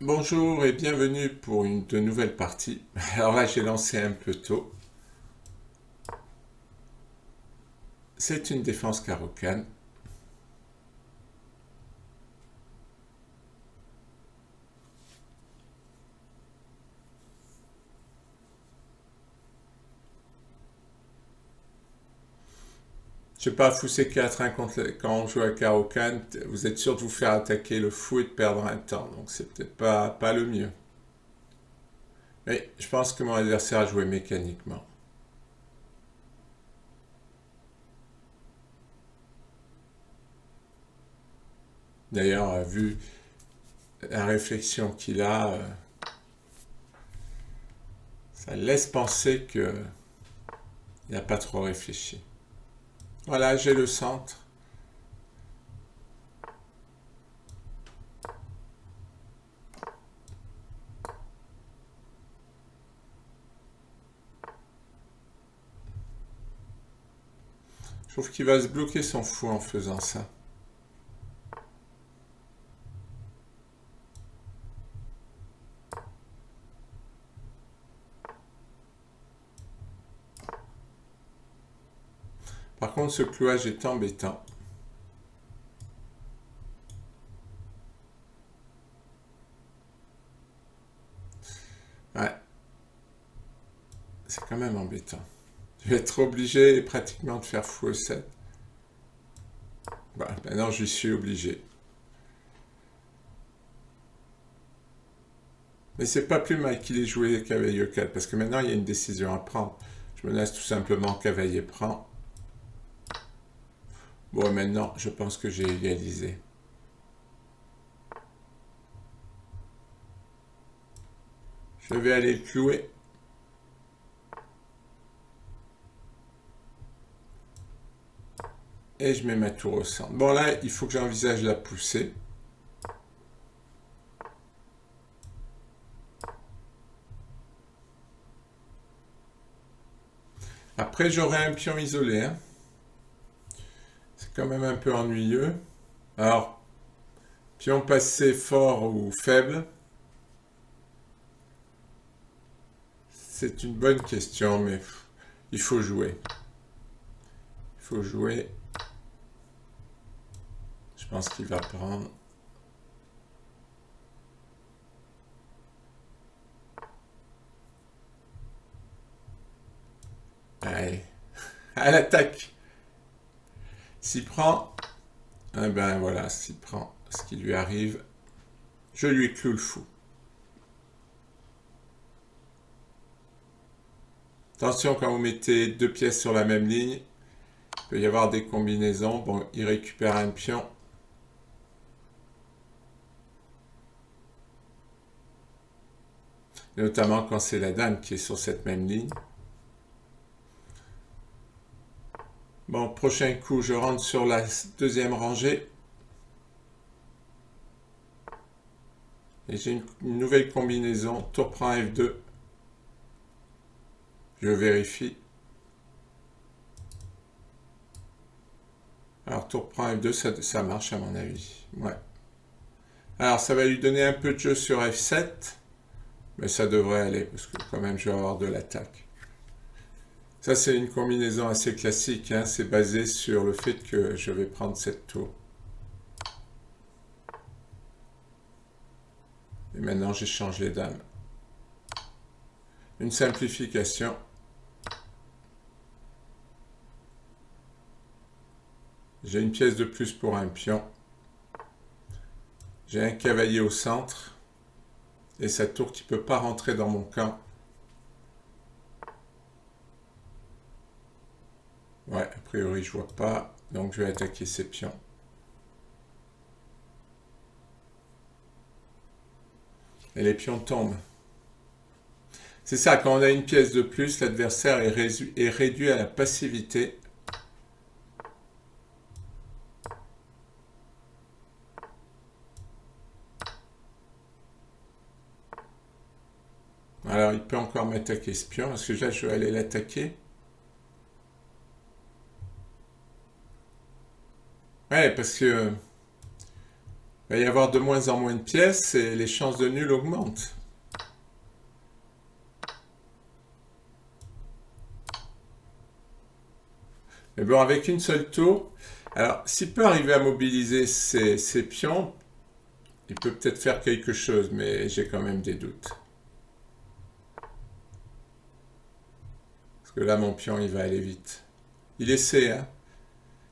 Bonjour et bienvenue pour une de nouvelles parties. Alors là, j'ai lancé un peu tôt. C'est une défense carocane. Je sais pas, fou C4 hein, quand on joue à carocane, vous êtes sûr de vous faire attaquer le fou et de perdre un temps. Donc c'est peut-être pas le mieux. Mais je pense que mon adversaire a joué mécaniquement. D'ailleurs, vu la réflexion qu'il a, ça laisse penser qu'il n'a pas trop réfléchi. Voilà, j'ai le centre. Je trouve qu'il va se bloquer son fou en faisant ça. Par contre, ce clouage est embêtant. Ouais, c'est quand même embêtant. Je vais être obligé pratiquement de faire fou au 7. Voilà, maintenant je suis obligé. Mais c'est pas plus mal qu'il ait joué cavalier E4, parce que maintenant il y a une décision à prendre. Je menace tout simplement cavalier prend. Bon, maintenant je pense que j'ai égalisé. Je vais aller le clouer. Et je mets ma tour au centre. Bon là, il faut que j'envisage la poussée. Après, j'aurai un pion isolé. Hein. C'est quand même un peu ennuyeux. Alors, pion passé fort ou faible? C'est une bonne question, mais il faut jouer. Il faut jouer. Je pense qu'il va prendre. Allez, à l'attaque. S'il prend, eh ben voilà, s'il prend ce qui lui arrive, je lui cloue le fou. Attention, quand vous mettez deux pièces sur la même ligne, il peut y avoir des combinaisons. Bon, il récupère un pion. Notamment quand c'est la dame qui est sur cette même ligne. Bon, prochain coup, je rentre sur la deuxième rangée. Et j'ai une nouvelle combinaison. Tour prend F2. Je vérifie. Alors, tour prend F2, ça marche à mon avis. Ouais. Alors, ça va lui donner un peu de jeu sur F7. Mais ça devrait aller, parce que quand même, je vais avoir de l'attaque. Ça, c'est une combinaison assez classique. Hein. C'est basé sur le fait que je vais prendre cette tour. Et maintenant, j'échange les dames. Une simplification. J'ai une pièce de plus pour un pion. J'ai un cavalier au centre. Et sa tour qui ne peut pas rentrer dans mon camp. Ouais, a priori, je vois pas. Donc, je vais attaquer ces pions. Et les pions tombent. C'est ça, quand on a une pièce de plus, l'adversaire est réduit à la passivité. Alors, il peut encore m'attaquer ce pion. Est-ce que là, je vais aller l'attaquer? Ouais, parce que Il va y avoir de moins en moins de pièces et les chances de nul augmentent. Mais bon, avec une seule tour, alors s'il peut arriver à mobiliser ses pions, il peut peut-être faire quelque chose, mais j'ai quand même des doutes. Parce que là, mon pion, il va aller vite. Il essaie, hein.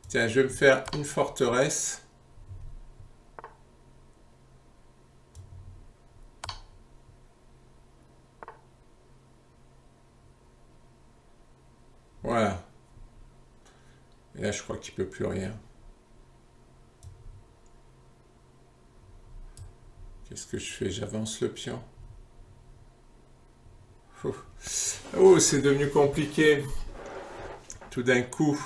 Tiens, je vais me faire une forteresse. Voilà. Et là, je crois qu'il ne peut plus rien. Qu'est-ce que je fais? J'avance le pion. Oh, c'est devenu compliqué. Tout d'un coup.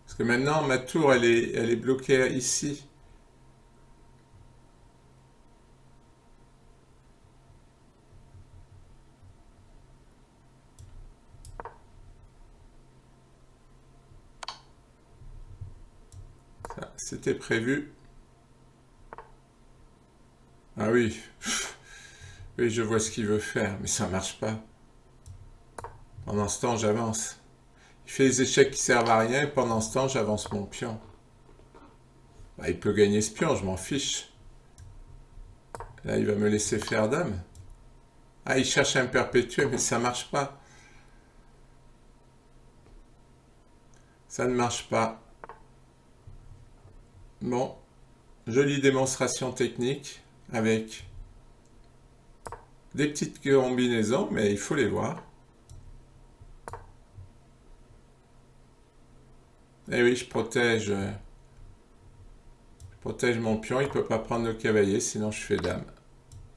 Parce que maintenant, ma tour, elle est bloquée ici. C'était prévu. Ah oui. Oui, je vois ce qu'il veut faire, mais ça marche pas. Pendant ce temps, j'avance. Il fait des échecs qui servent à rien et pendant ce temps, j'avance mon pion. Bah, il peut gagner ce pion, je m'en fiche. Là, il va me laisser faire dame. Ah, il cherche à me perpétuer, mais ça marche pas. Ça ne marche pas. Bon, jolie démonstration technique avec des petites combinaisons, mais il faut les voir. Et oui, je protège mon pion, il ne peut pas prendre le cavalier, sinon je fais dame.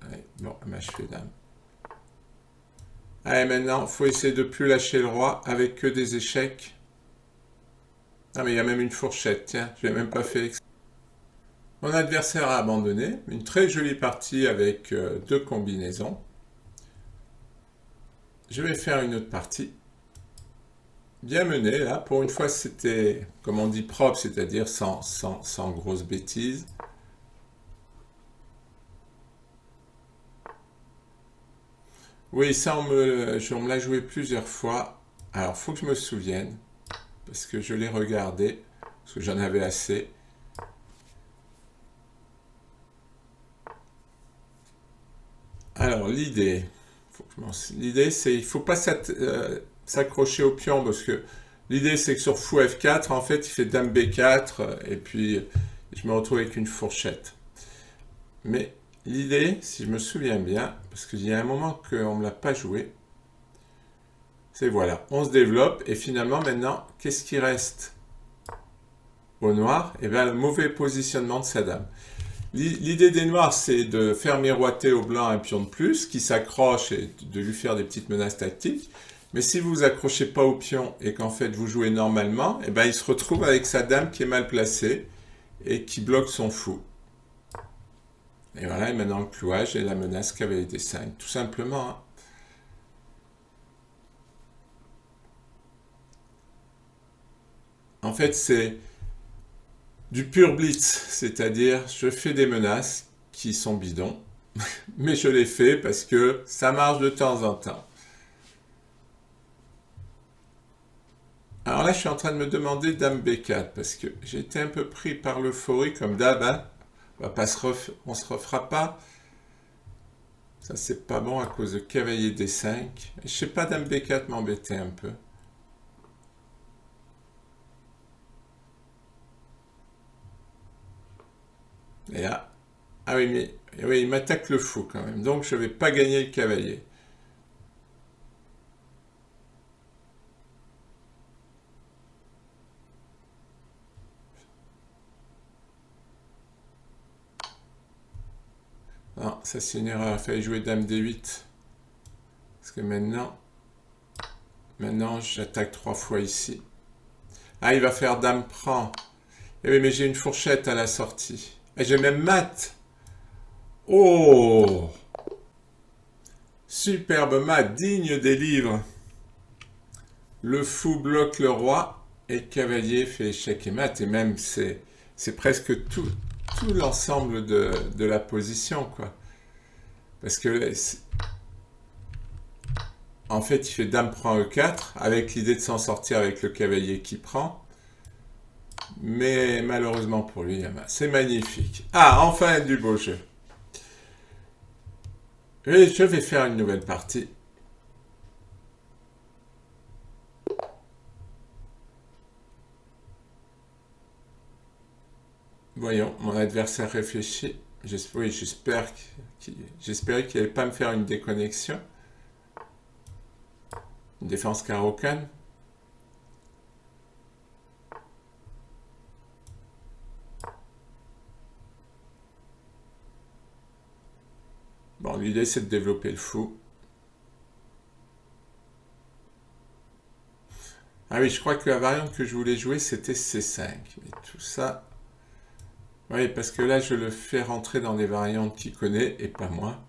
Allez, bon, ben je fais dame. Allez, maintenant, il faut essayer de ne plus lâcher le roi avec que des échecs. Ah, mais il y a même une fourchette, tiens, je l'ai même pas fait. Mon adversaire a abandonné. Une très jolie partie avec deux combinaisons. Je vais faire une autre partie. Bien menée, là. Pour une fois, c'était, comme on dit, propre, c'est-à-dire sans grosses bêtises. Oui, ça, on me l'a joué plusieurs fois. Alors, faut que je me souvienne, parce que je l'ai regardé, parce que j'en avais assez. Alors, l'idée, c'est il faut pas s'accrocher au pion, parce que l'idée, c'est que sur fou F4, en fait, il fait dame B4, et puis je me retrouve avec une fourchette. Mais l'idée, si je me souviens bien, parce qu'il y a un moment qu'on ne me l'a pas joué, c'est voilà, on se développe, et finalement, maintenant, qu'est-ce qui reste au noir? Eh bien, le mauvais positionnement de sa dame. L'idée des noirs, c'est de faire miroiter au blanc un pion de plus, qui s'accroche et de lui faire des petites menaces tactiques. Mais si vous vous accrochez pas au pion et qu'en fait vous jouez normalement, eh ben il se retrouve avec sa dame qui est mal placée et qui bloque son fou. Et voilà, et maintenant le clouage et la menace cavalier D5, tout simplement. Hein. En fait, c'est du pur blitz, c'est-à-dire je fais des menaces qui sont bidons, mais je les fais parce que ça marche de temps en temps. Alors là, je suis en train de me demander dame B4, parce que j'ai été un peu pris par l'euphorie, comme d'hab, hein. On se refera pas. Ça, c'est pas bon à cause de cavalier D5. Je sais pas, dame B4 m'embêtait un peu. Et là, ah oui, mais oui, il m'attaque le fou quand même, donc je vais pas gagner le cavalier. Non, ça c'est une erreur, il fallait jouer dame D8. Parce que maintenant j'attaque 3 fois ici. Ah, il va faire dame prend. Eh oui, mais j'ai une fourchette à la sortie. Et j'ai même mat. Oh! Superbe mat, digne des livres. Le fou bloque le roi. Et le cavalier fait échec et mat. Et même, c'est presque tout l'ensemble de la position, quoi. Parce que, en fait, il fait dame prend E4, avec l'idée de s'en sortir avec le cavalier qui prend. Mais malheureusement pour lui, c'est magnifique. Ah, enfin du beau jeu. Et je vais faire une nouvelle partie. Voyons, mon adversaire réfléchit. Oui, j'espérais qu'il n'allait pas me faire une déconnexion. Une défense carreau-canne. Bon, l'idée c'est de développer le fou. Ah oui, je crois que la variante que je voulais jouer c'était C5. Mais tout ça... Oui, parce que là je le fais rentrer dans des variantes qu'il connaît et pas moi.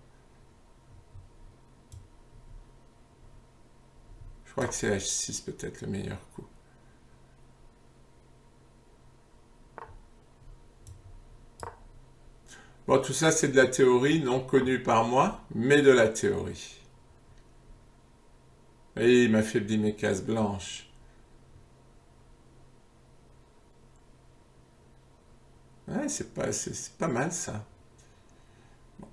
Je crois que c'est H6 peut-être le meilleur coup. Bon, tout ça c'est de la théorie, non connue par moi, mais de la théorie. Et il m'affaiblit mes cases blanches. Ouais, c'est pas mal ça. Bon.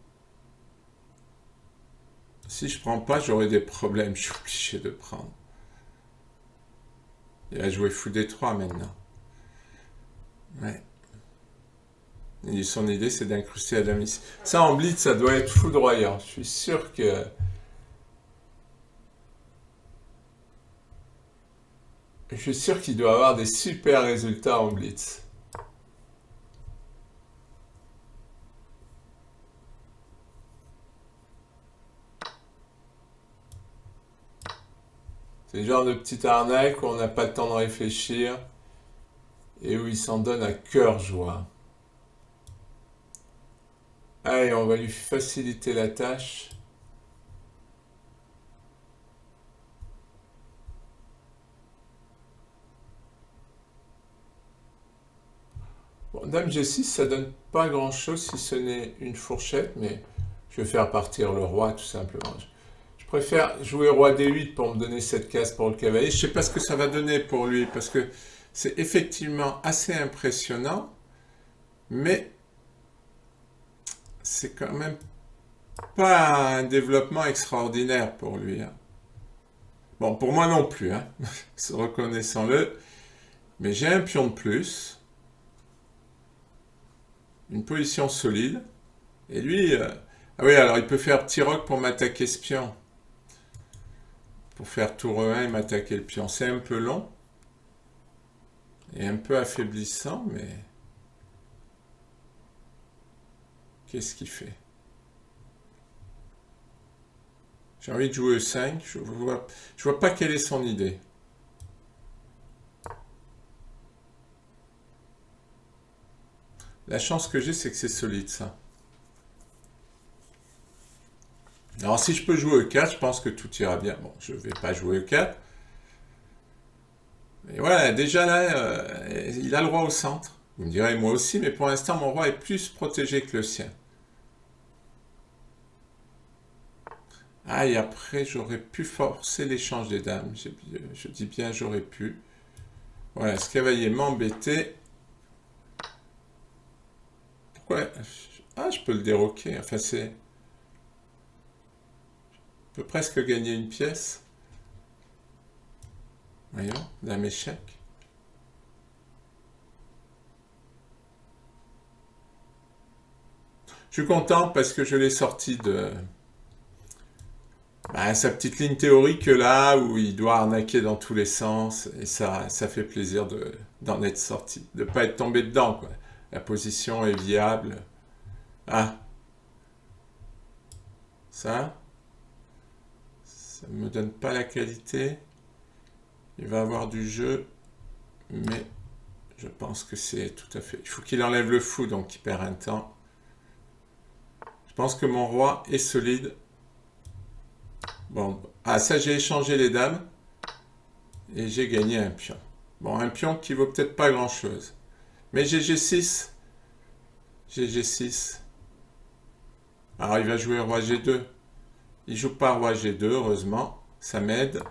Si je prends pas, j'aurai des problèmes, je suis obligé de prendre. Il a joué fou D3 maintenant. Ouais. Et son idée, c'est d'incruster la dame ici. Ça, en blitz, ça doit être foudroyant. Je suis sûr que... Je suis sûr qu'il doit avoir des super résultats en blitz. C'est le genre de petite arnaque où on n'a pas le temps de réfléchir et où il s'en donne à cœur joie. Allez, on va lui faciliter la tâche. Bon, dame G6, ça donne pas grand chose si ce n'est une fourchette, mais je vais faire partir le roi tout simplement. Je préfère jouer roi D8 pour me donner cette case pour le cavalier. Je sais pas ce que ça va donner pour lui, parce que c'est effectivement assez impressionnant, mais c'est quand même pas un développement extraordinaire pour lui. Hein. Bon, pour moi non plus, hein. Reconnaissons-le. Mais j'ai un pion de plus. Une position solide. Et lui... Ah oui, alors il peut faire petit roc pour m'attaquer ce pion. Pour faire tour E1 et m'attaquer le pion. C'est un peu long. Et un peu affaiblissant, mais... Qu'est-ce qu'il fait? J'ai envie de jouer E5. Je vois pas quelle est son idée. La chance que j'ai, c'est que c'est solide, ça. Alors, si je peux jouer E4, je pense que tout ira bien. Bon, je ne vais pas jouer E4. Mais voilà, déjà là, il a le roi au centre. Vous me direz, moi aussi, mais pour l'instant, mon roi est plus protégé que le sien. Ah, et après, j'aurais pu forcer l'échange des dames. Je dis bien, j'aurais pu. Voilà, ce cavalier m'embêtait. Pourquoi? Ah, je peux le déroquer. Enfin, c'est... Je peux presque gagner une pièce. Voyons, dame échec. Je suis content parce que je l'ai sorti de... sa petite ligne théorique là, où il doit arnaquer dans tous les sens. Et ça fait plaisir d'en être sorti. De ne pas être tombé dedans, quoi. La position est viable. Ah. Ça ne me donne pas la qualité. Il va avoir du jeu, mais je pense que c'est tout à fait... Il faut qu'il enlève le fou, donc il perd un temps. Je pense que mon roi est solide. Bon, ah ça j'ai échangé les dames, et j'ai gagné un pion. Bon, un pion qui vaut peut-être pas grand-chose. Mais j'ai G6. J'ai G6. Alors, il va jouer roi G2. Il joue pas roi G2, heureusement. Ça m'aide.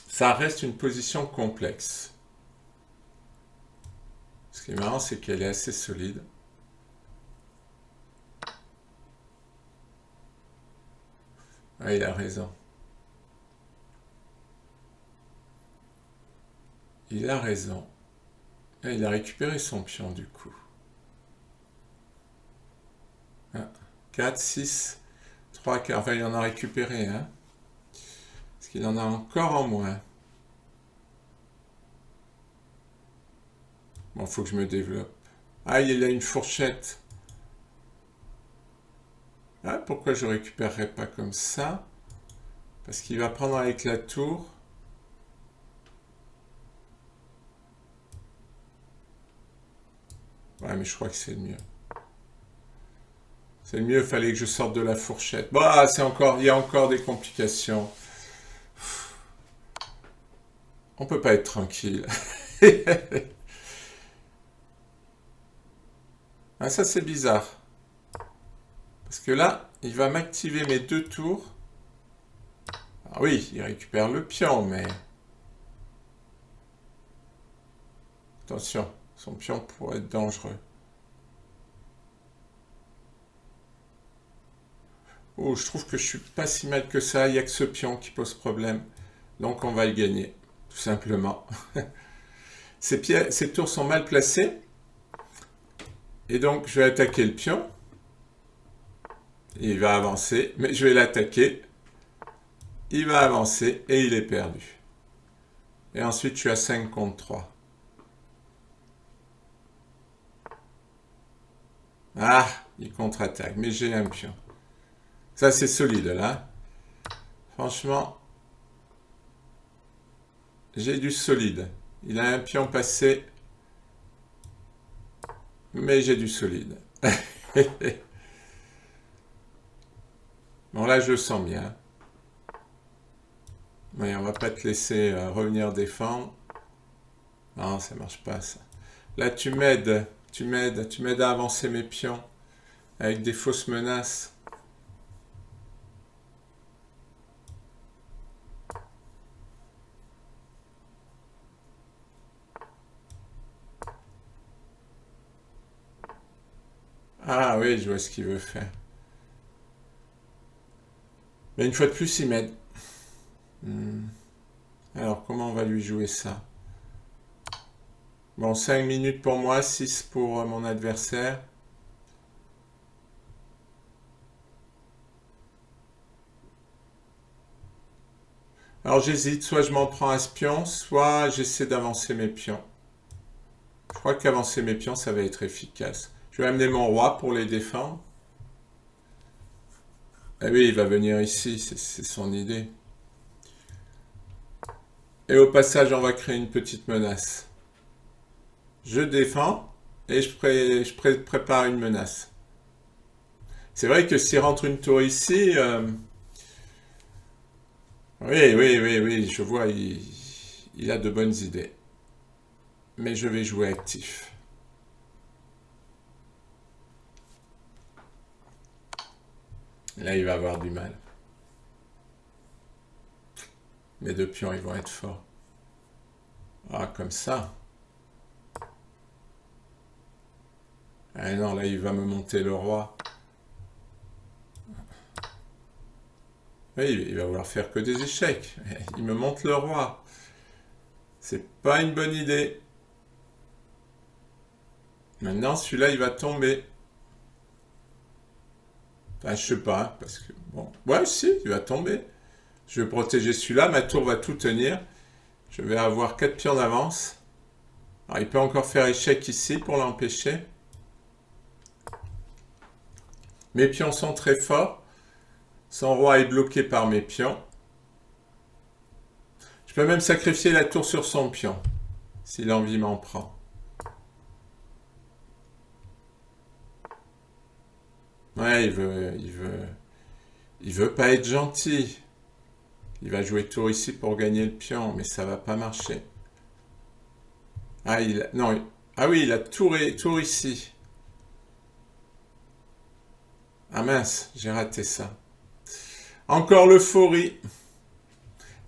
Ça reste une position complexe. Ce qui est marrant, c'est qu'elle est assez solide. Ah, il a raison. Il a raison. Et il a récupéré son pion, du coup. 4, 6, 3, 4. Enfin, il en a récupéré, hein. Parce qu'il en a encore en moins. Bon, faut que je me développe. Ah, il a une fourchette. Ah, pourquoi je ne récupérerais pas comme ça? Parce qu'il va prendre avec la tour. Ouais, mais je crois que c'est le mieux. C'est le mieux, il fallait que je sorte de la fourchette. Bah, c'est encore, il y a encore des complications. On peut pas être tranquille. Ah, ça, c'est bizarre. Parce que là, il va m'activer mes 2 tours. Ah oui, il récupère le pion, mais... Attention, son pion pourrait être dangereux. Oh, je trouve que je suis pas si mal que ça. Il n'y a que ce pion qui pose problème. Donc, on va le gagner, tout simplement. Ces tours sont mal placés. Et donc, je vais attaquer le pion. Il va avancer, mais je vais l'attaquer. Il va avancer et il est perdu. Et ensuite, je suis à 5 contre 3. Ah, il contre-attaque, mais j'ai un pion. Ça, c'est solide, là. Franchement, j'ai du solide. Il a un pion passé, mais j'ai du solide. Bon, là, je le sens bien. Mais on va pas te laisser revenir défendre. Non, ça marche pas, ça. Là, tu m'aides à avancer mes pions avec des fausses menaces. Ah oui, je vois ce qu'il veut faire. Mais une fois de plus, il m'aide. Alors, comment on va lui jouer ça? Bon, 5 minutes pour moi, 6 pour mon adversaire. Alors, j'hésite. Soit je m'en prends un pion, soit j'essaie d'avancer mes pions. Je crois qu'avancer mes pions, ça va être efficace. Je vais amener mon roi pour les défendre. Ah oui, il va venir ici, c'est son idée. Et au passage, on va créer une petite menace. Je défends et je prépare une menace. C'est vrai que s'il rentre une tour ici... Oui, je vois, il a de bonnes idées. Mais je vais jouer actif. Là, il va avoir du mal. Mes 2 pions, ils vont être forts. Ah, comme ça. Ah non, là, il va me monter le roi. Oui, il va vouloir faire que des échecs. Il me monte le roi. C'est pas une bonne idée. Maintenant, celui-là, il va tomber. Enfin, je sais pas, parce que... Bon, ouais, si, il va tomber. Je vais protéger celui-là, ma tour va tout tenir. Je vais avoir 4 pions d'avance. Alors, il peut encore faire échec ici pour l'empêcher. Mes pions sont très forts. Son roi est bloqué par mes pions. Je peux même sacrifier la tour sur son pion, si l'envie m'en prend. Ouais, Ouais, il veut pas être gentil. Il va jouer tour ici pour gagner le pion, mais ça va pas marcher. Ah, non, ah oui, il a tour ici. Ah mince, j'ai raté ça. Encore l'euphorie.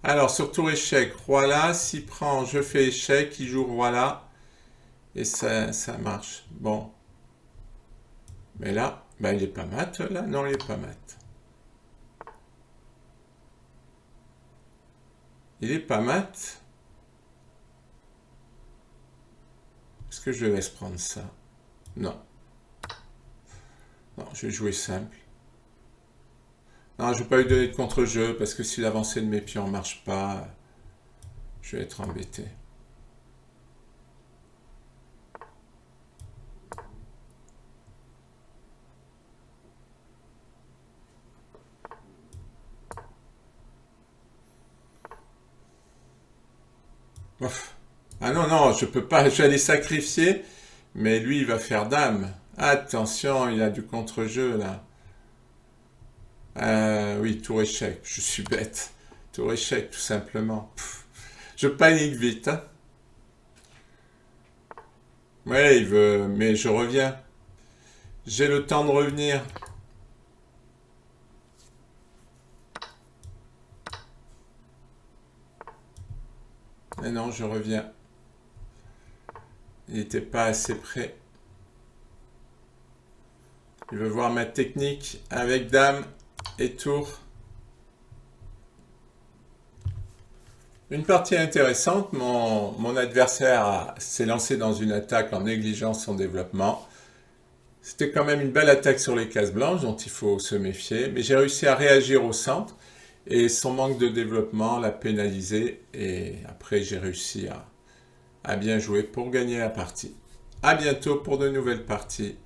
Alors, sur tour échec, roi là, s'il prend, je fais échec, il joue roi là, et ça marche. Bon. Mais là, ben, il est pas mat, là. Non, il est pas mat. Il est pas mat. Est-ce que je le laisse prendre ça? Non. Non, je vais jouer simple. Non, je ne vais pas lui donner de contre-jeu, parce que si l'avancée de mes pions ne marche pas, je vais être embêté. Ouf. Ah non, non, je peux pas, j'allais sacrifier, mais lui, il va faire dame. Attention, il a du contre-jeu, là. Oui, tour échec, je suis bête. Tour échec, tout simplement. Pff, je panique vite, hein. Ouais, il veut, mais je reviens. J'ai le temps de revenir. Mais non, je reviens. Il n'était pas assez près. Il veut voir ma technique avec dame et tour. Une partie intéressante, mon adversaire s'est lancé dans une attaque en négligeant son développement. C'était quand même une belle attaque sur les cases blanches dont il faut se méfier, mais j'ai réussi à réagir au centre et son manque de développement l'a pénalisé et après j'ai réussi à bien jouer pour gagner la partie. À bientôt pour de nouvelles parties.